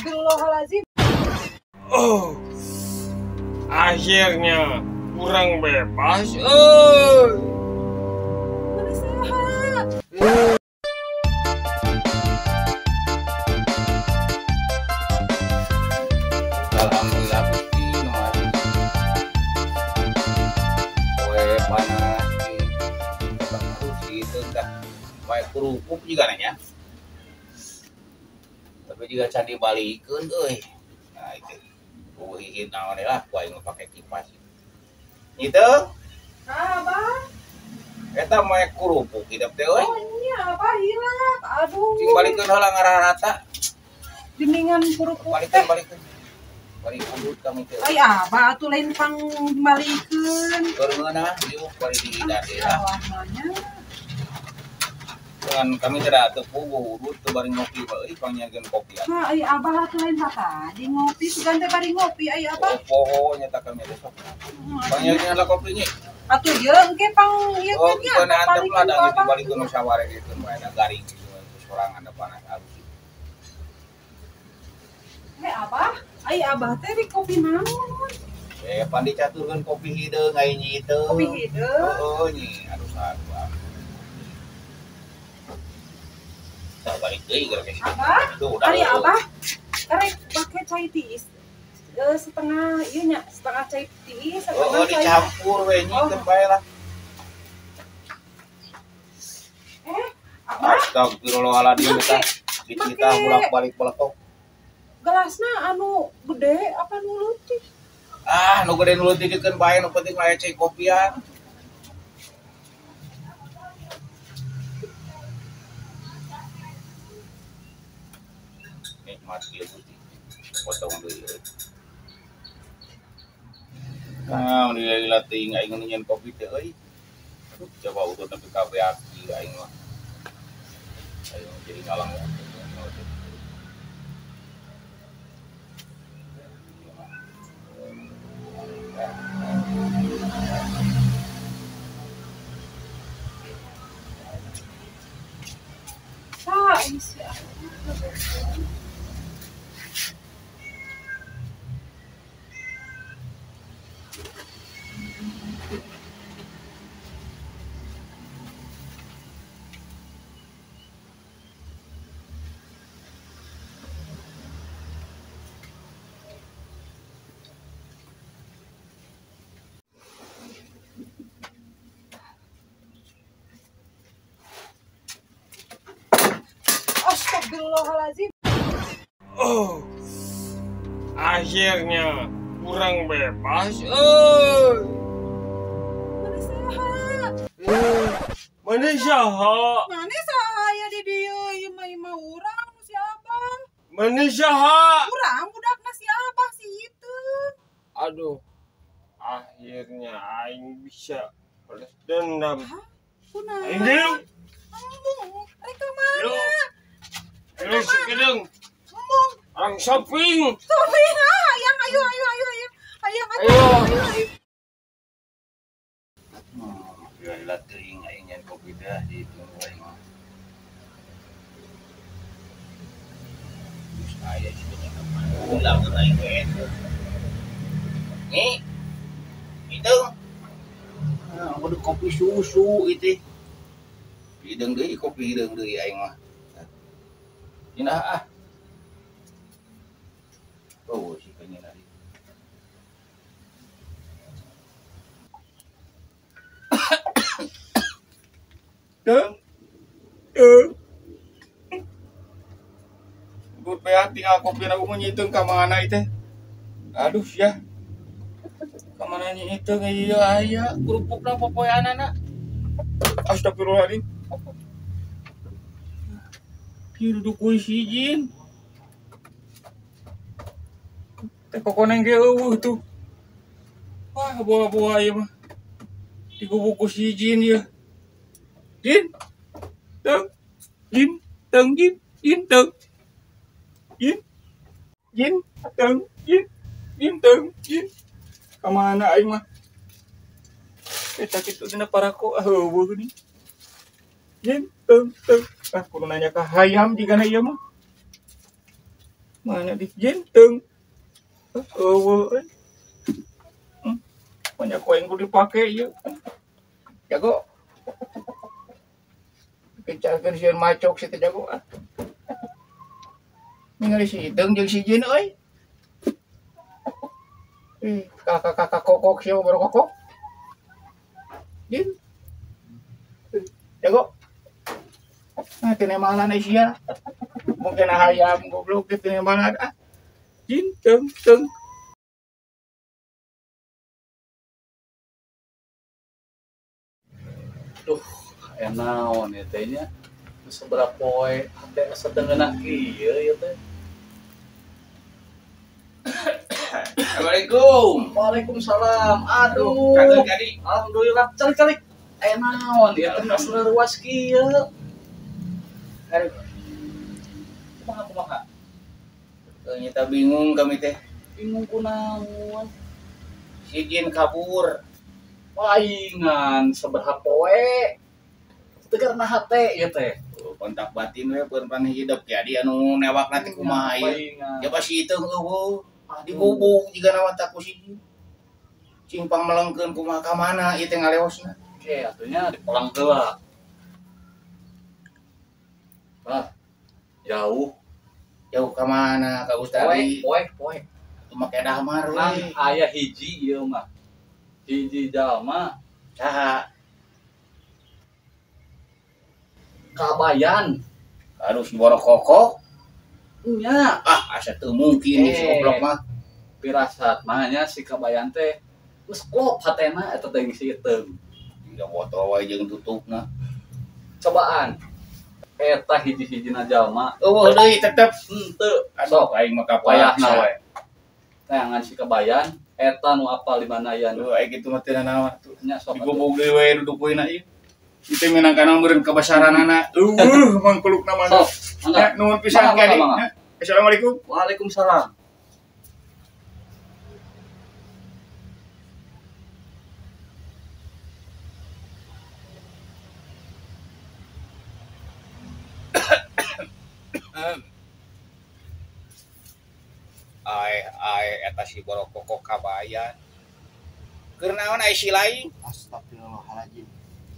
Astagfirullahaladzim. Oh, akhirnya kurang bebas. Mana sehat. Alhamdulillah Gusti nu ari poe panas terus itu dah poe kerupuk juga nanya tapi juga can dibalikeun euy nah itu hiji naon lah ku aing pake kipas itu Abah. eta moe kerupuk hidup teh euy Oh iya, Abah hilang. Aduh. cing balikeun heula ngararata Geningan kerupuk. balikeun urut kami teh Ay Abah atuh lain pang balikeun. keureuneuna ieu bari di daerah Awalnya. dengan kami tidak tepu urut teu bari ngopi euy panyageun kopi Nah, ay Abah atuh lain hata di ngopi sugan teh bari ngopi ay Abah. poho nyata kami besok panyageun lah kopinya Atuh ieu engke pang ieu oh kan kita nya. antep lah da gitu balikeun musyawarah gitu bae garing gitu sorangan da panas alus Abah, ay Abah teh di kopi naon? pan dicaturkeun kopi hideung ai nyi teu Kopi hideung. heuh nyi aduh saduh tak balik deui gara geus Abah, itu udah ari Abah karek pake chai tiis. Setengah ieu nya, setengah chai tiis, setengah chai. dicampur we nyi keun bae lah Abah, astagfirullahaladzim kita dicita bolak-balik peletok gelasna anu gede apa nu leutik? nu gede nu leutik dikeun bae nu penting mah aya cai kopian nikmat ieu putih potong deui nah dia latih aing nyen kopi teh euy coba utuh tapi kabeh aki aing mah ayo jadi ngalang ya Insya Allah. Astagfirullahaladzim. Oh, akhirnya kurang bebas. Mana sehat. Mana saha? Mana saya di dieu ieu mah urang siapa? Mana saha? Urang budakna siapa sih itu? Aduh, akhirnya aing bisa balas dendam. Kunaon? Aing dulu. Ngomong, rek mana? Ayo sekedeng. Ngomong. Orang shopping. Sofi, ayang, ayo. ya latih aing nyen kopi teh ditunggu aing mah geus aya cenah ulang aing we nih itu udah kopi susu itu hideung deui kopi hideung deui aing mah cenah oh si penyen ari Gue pengen tinggal kopi aku menyitung ke mana itu. Aduh ya. Kemana nyitung iya aya kerupuk na popoyanana. Astagfirullahaladzim. Kieu duduk hijin. Teh kokoneng ge eueuh tuh. Wah, buah-buah ieu mah. Dikubukus hijin ya. Jin. Teng. Jin. Teng jin. Jin teng. Jin. Jin. Teng. Jin. Jin teng. Jin. Kamana aing mah? Eta kitu dina parako heueuh geuning. Jin teng teng. Kudu nanya ka hayam jigana ieu mah. Mana di jenteng. Eueuh. Banyak koin kudu dipake ieu. Jago. Kecarkeun sieun macok situ jago. Ningali si Iteung jeung si Jin euy. Kakak kokok sieu baru kokok. Jin. Jago. Nah, tinemalan sia. Mungkin hayam goblok tinemalan ah. Jin teung. Duh, naon ya teh nya. Seberapa poe teh sadengeuna kieu ya teh. Assalamualaikum. Waalaikumsalam. Aduh. Kagak jadi. Alhamdulillah. Calik. Naon ya teh saluruas kieu. Kumaha? Ternyata bingung kami teh. Bingung kunaon. Si Jin kabur. Palingan seberapa poe. Tegar nah teh ya teh. Kontak batin we perpan hidup jadi anu newak nanti kumaha ieu. Ya pasti itu eueuh. Dibubuk jiga nawata ku si Jin. Cimpang melengkeun kumaha ka mana ieu teh ngaleosna. Oke, atunya dipolang heula. Bah, jauh Jauh ka mana ka Ustadi? poe. Itu make damar Nah, we. aya hiji ieu mah. Hiji jalma Saha? kabayan. Aduh si borok kokok. Nya, Asa teu mungkin si goblok mah. pirasat mah nya si kabayan teh geus klop hatena eta teh si Iteung. Tiga botol wae jeung tutupna. Cobaan. Eta hiji-hijina jalma Eueuh deui tetep. henteu Sok aing mah wayahna kapayahna we. Tayangan si kabayan eta nu apal di mana yan. Aduh aing kitu mah teu naon tuh. Nya sok atuh. Digubuk deui we duduk poeuna ieu. Itu minangkana meureun kabasaranana. Mangkulukna mah. Sok, mangga. Ya nuhun pisan Mangga, ka Dik. mangga. Assalamualaikum. Waalaikumsalam. Ai eta si borok kokok kabayan. Keur naon ai si lain? Astagfirullahaladzim.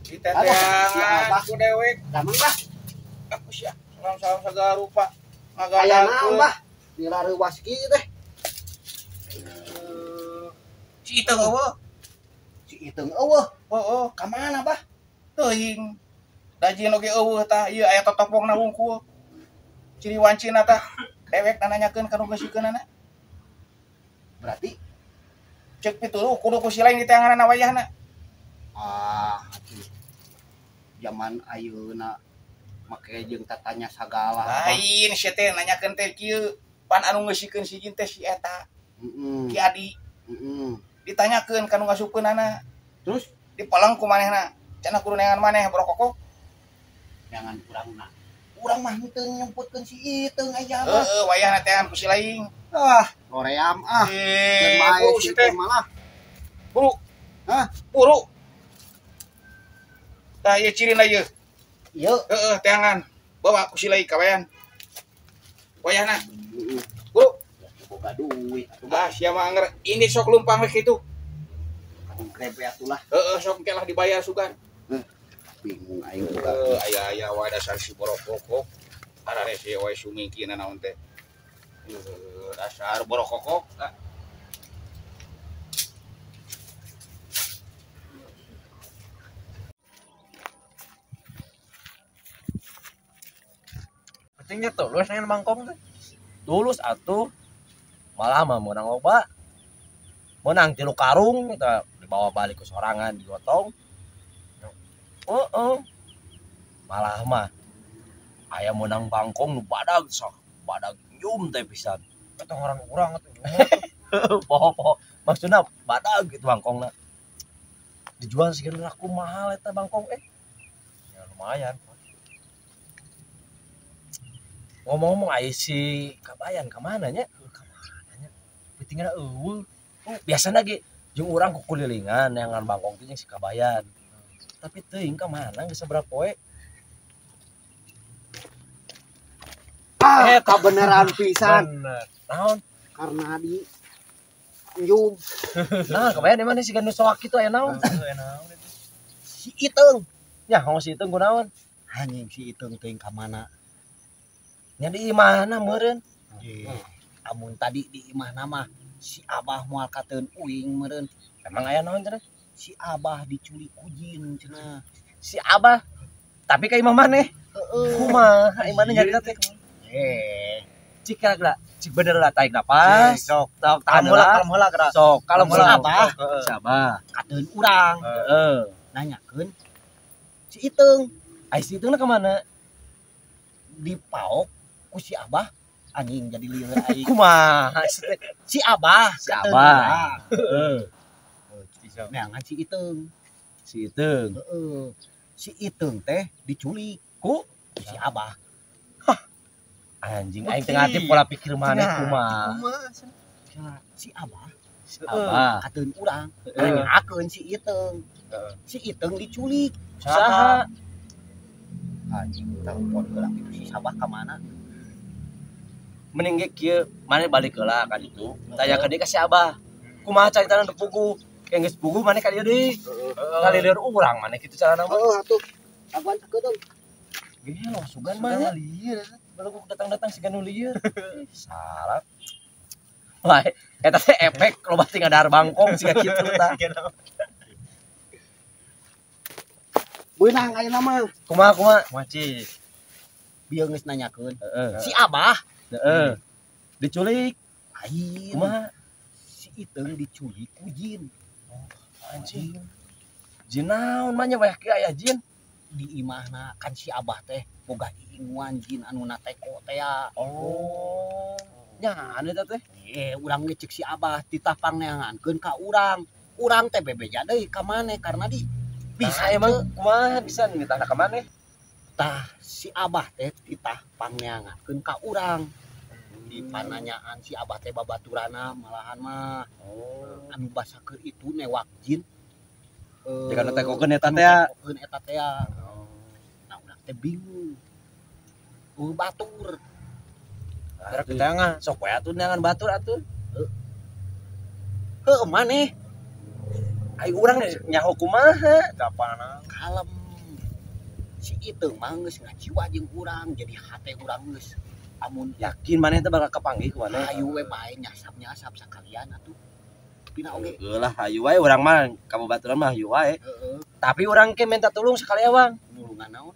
Diteteangan ku dewek. Damang bah, Aku sia. Salam segala rupa. aya naon Ngagadangkeun. bah? Dilareuwas kieu teh. Si Iteung eueuh. Si Iteung eueuh. Heueuh, ka mana bah? Teuing. Dajieun oge eueuh tah ieu aya totopongna wungkul. Ciri wancina tah dewek nanyakeun ka nu geusikeunana. Berarti Ceuk pituruh kudu ku si lain di tanganna wayahna. atuh. Zaman ayeuna make jeung tatanya sagala. Lain sia teh nanyakeun teh kieu. Pan anu geusikeun si Jin teh si eta, Heeh. Ki Adi. Heeh. Ditanyakeun ka nu ngasupkeunana. Terus Dipeleng ku manehna. Cenah kudu neangan maneh borok kokok. jangan urangna. Urang mah henteu nyemputkeun si Iteung aya mah. Heeh, wayahna tehan ku si lain. Loream Keur main Buru si si teh. Iteung malah. Buru. Hah? Buru. Tah ieu cirina ieu. Ieu. Heeh, teangan. Bawa ku si lain kabayan. Wayahna. Heeh. Buru. Boga duit atuh Ah, bah. sia mah anger ini sok lumpang we kitu. Kadung krebe atuh lah. Heeh, sok engke lah dibayar sugan. Bingung aing juga. Aya wae dasar si borok kokok. Arare si wae sumingkina naon teh. Dasar borok kokok. Pentingnya tulus dengan mangkong teh. Tulus atuh. Malah mah menang loba. Menang 3 karung kita dibawa balik ke sorangan digotong. Malah mah aya menang bangkong nu badag sok. Badag nyum teh pisan. Eta ngaran urang atuh. Poho-poho. Maksudna badag gitu bangkongna. Dijual segitu laku mahal eta bangkong Ya lumayan. Ngomong-ngomong aya si kabayan ka mana nya? Ka mana nya? Pentingna eueuh. Biasana ge jeung urang kukulilingan neangan bangkong teh jeung si kabayan. Tapi teuing ka mana geus sabaraha poe? Kebenaran pisan. Bener. Naon? Karena di Yum Nah, kebayang di mana si Ganu Soak itu aya naon? si Iteng. Nya, ngomong si itu kunaon? Anjing si Iteng teuing ka mana? Nya di imahna meureun. Amun tadi di imahna mah si Abah moal kateun uing meureun. Emang aya naon cenah? Si Abah diculik ku jin cenah. Si Abah. Tapi ka imah maneh. Kumaha imahna nyari teh? Cik kira cik bener lah tarik napas. Sok tahan heula geura. Sok kalem Si heula. Abah. Si Abah. Kateun urang. Heeh. Nanyakeun si Iteng Ai si itu ka mana? dipaok ku si Abah anjing jadi lieur aing. Kumaha? Si Abah, Si kateun Abah. urang. Heeh. Neangan si Iteng. Si Iteung. Heeh. Si Iteng teh diculik ku si Abah. Anjing aing teu ngarti pola pikir maneh kumaha. Si Abah Abah. kateun urang Heeh. nanyakeun si Iteng. Heeh. Si Iteng diculik. Saha? Anjing telepon heula itu si Sabah ka mana? Mending ge kieu maneh balik heula ka ditu. Tanya ka dieu ka si Abah. Kumaha caritana untuk pugu? Kayak geus pugu maneh ka dieu deui. Ngalilir urang maneh kitu carana mah. Oh, atuh. Aguan sakedeung. Gelo sugan mah nya. Baru datang-datang si Ganu lieur. Salah. Wah, eta teh efek loba tinggal dahar bangkong siga kitu tah. Beunang ayeuna mah. Kumaha? Cik. Bieu geus nanyakeun. Heeh. Si Abah Heeh. Diculik. lain. Kumaha? Si Iteng diculik ku jin. Anjing. Jin naon mah nya weh kieu aya jin. Di imahna kan si Abah teh boga iinguan jin anu nateko teh ya. Oh. Nya anu eta teh. Urang ge cek si Abah titah pangneangankeun ka urang. Urang teh bebeja deui ka maneh karena di Bisa emang kumaha bisa ditanya ka maneh? tah si Abah teh titah pangneangankeun ka urang. Di pananyaan si Abah teh babaturana malahan mah anu basakeun itu newak jin. Dikana tekokeun eta teh ya. Tekokeun eta teh ya. Nah urang teh bingung. Batur. Ada ketangan, sok we atuh neangan batur atuh. Heuh maneh Ai urang nyaho kumaha? kapana kalem. Si Iteng mah geus ngajiwa jeung urang jadi hate urang geus amun Yakin maneh teh bakal kapanggih ku maneh? ayu we bae nyasap-nyasap sakalian atuh. Pina oge. Heulah hayu wae urang mah kababaturan mah hayu wae. Heeh. Tapi urang ke minta tulung sekali awang. Nulungan naon?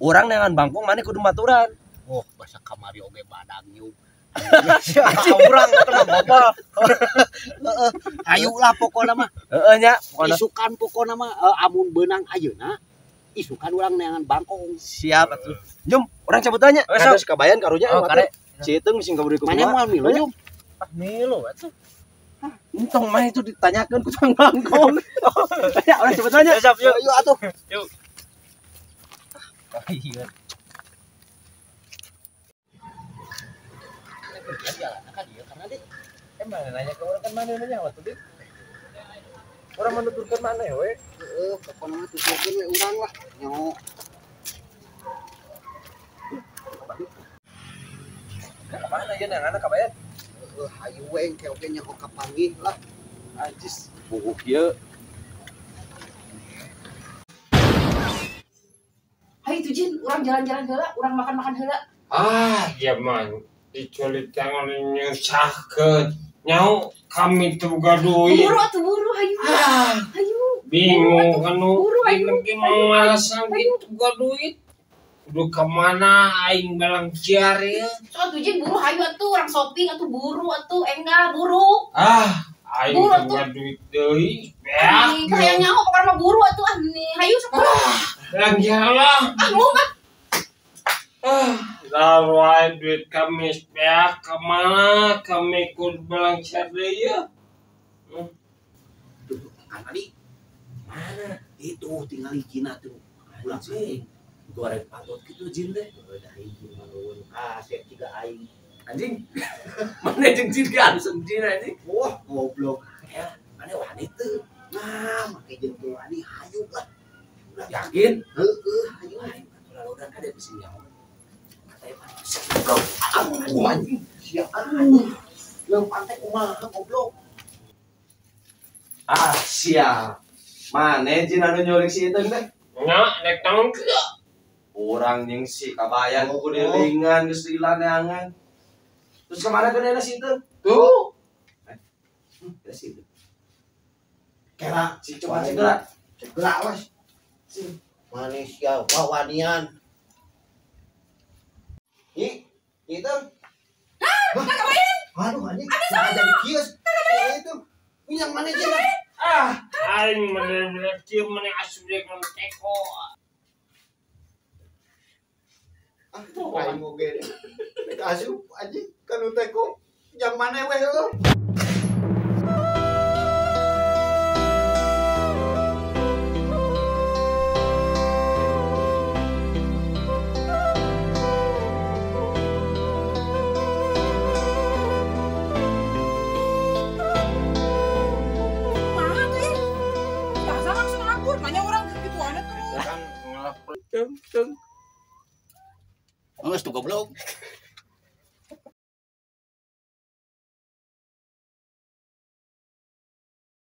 Urang neangan bangkong maneh kudu baturan. Oh, basa kamari oge badag nyuk. Urang eta mah bapak. Hayu lah pokona mah. Heeh nya, pokona Isukan pokona mah amun beunang ayeuna isukan urang neangan bangkong. siap atuh. Jom, urang cabut tanya. Kados kabayan karunya Oh, kare. Si Iteung sing kaburi ku Mana moal milu Jum? Milo atuh. Untung mah itu ditanyakeun ku tukang bangkong. Ya, urang cabut tanya. Siap, yuk. Yuk atuh. Yuk. Iya. Jalan dia karena dia Emang nanya ke orang kan mana nanya waktu itu? Orang menuturkan mana ya, we? pokona mah tutukeun we urang lah. Nyo. Mana ya yang anak kabayan? Hayu we engke oge nya kok kapanggih lah. Ajis, buku kieu. Hai itu Jin, orang jalan-jalan heula, orang makan-makan heula. Ya man, diculik jangan nyusahkeun. Nyau kami tuh gaduh. Buru atuh buru, hayu. Hayu. Bingung kan lu. Buru, ayo. Gimana malasan gitu gua duit. Udah kemana aing belang ciar ya. So atuh Jin buru hayu atuh, orang shopping atuh buru atuh, enggak buru. Aing Buru, tuh duit deui. Ya. Nih, kayak nyaho pokoknya mah buru atuh nih, hayu sok. Lancar lah. Mau mah. Lalu duit kami ya kemana kami ikut belang ciar deh ya. Kan tadi mana? Itu tinggal izin atuh. Ulang sih. Goreng patut gitu jin teh. Udah izin maluun. Siap juga aing. Anjing. Mana jeung jin kan sendiri anjing. Wah, goblok. Ya, mana wanita. Nah, make jeung teu ani hayu lah. Yakin? Heeh, hayu. Lalu udah ada di sini. Katanya Aduh anjing. Siap anjing. Leumpang teh kumaha goblok. Ah, siap. Mana jin anu nyulik si itu teh? Nya nek tangan Orang yang si kabayan ku dilingan geus dilaneangan. Terus kemana kena si itu? tuh. Ya si itu. Kera Si cuma si gerak. gerak was. Manusia wawanian. Itu. Aduh anjing. Nah, jadi kios. Itu. Yang mana aja lah. Aing bener-bener kieu meneh asup kan teko. Aing moge deh. Asup anjing kan teko. Yang mana we lo? Mana tuh ya? Biasa langsung akur, nanya orang gitu aneh tuh. Kan ngelap teng. Nges tuh goblok.